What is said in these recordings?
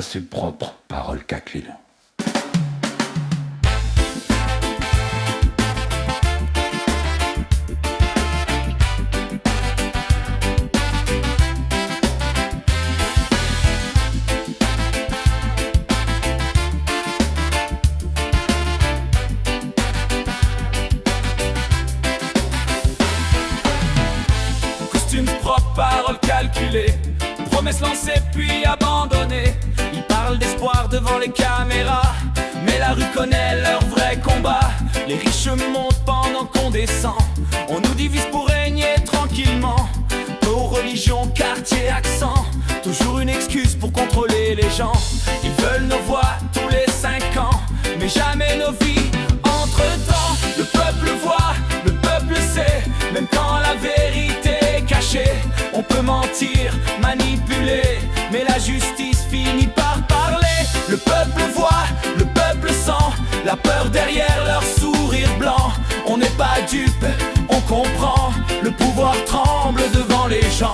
c'est propre, parole calculée. Costume propre, parole calculée, promesses lancées puis abandonnées. Ils parlent d'espoir devant les caméras, mais la rue connaît leur vrai combat. Les riches montent pendant qu'on descend, on nous divise pour régner tranquillement. Nos religions, quartier, accent, toujours une excuse pour contrôler les gens. Ils veulent nos voix tous les 5 ans, mais jamais nos vies. Entre-temps, le peuple voit, le peuple sait, même quand la vérité est cachée. On peut mentir, manipuler, mais la justice finit par parler. Le peuple voit, le peuple sent, la peur derrière leur sourire blanc. On n'est pas dupe, on comprend, le pouvoir tremble devant les gens.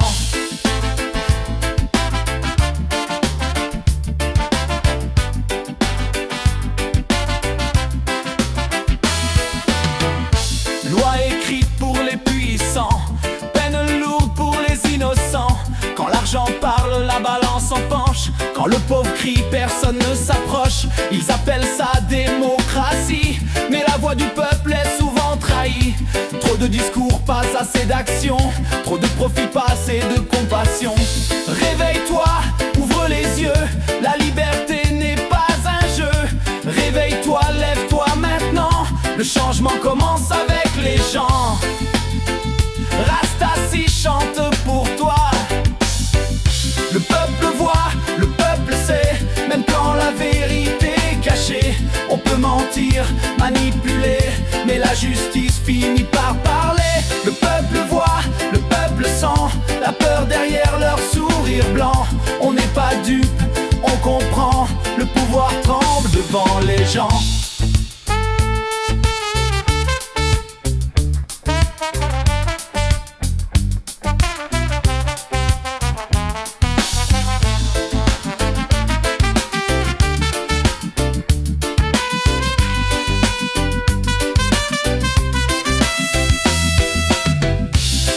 Loi écrite pour les puissants, peine lourde pour les innocents. Quand l'argent parle, la balance en penche. Quand le pauvre crie, personne ne s'approche. Ils appellent ça démocratie, mais la voix du peuple est souvent trahie. Trop de discours, pas assez d'action, trop de profit, pas assez de compassion. Réveille-toi, ouvre les yeux, la liberté n'est pas un jeu. Réveille-toi, lève-toi maintenant, le changement commence avec les gens. Rastassi chante pour toi. Le peuple voit, le peuple sait, même quand la vérité est cachée. On peut mentir, manipuler, mais la justice finit par parler. Le peuple voit, le peuple sent, la peur derrière leur sourire blanc. On n'est pas dupe, on comprend, le pouvoir tremble devant les gens.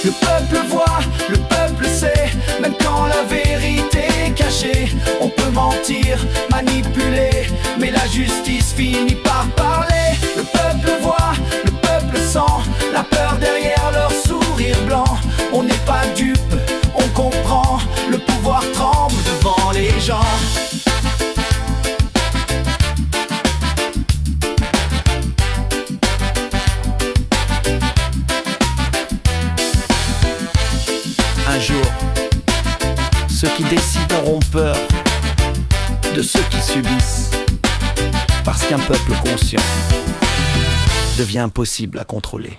Le peuple voit, le peuple sait, même quand la vérité est cachée. On peut mentir, manipuler, mais la justice finit par parler. Le peuple voit, le peuple sent, la peur derrière leur sourire blanc. On n'est pas dupe, on comprend, le pouvoir tremble devant les gens. Un jour, ceux qui décident auront peur de ceux qui subissent, parce qu'un peuple conscient devient impossible à contrôler.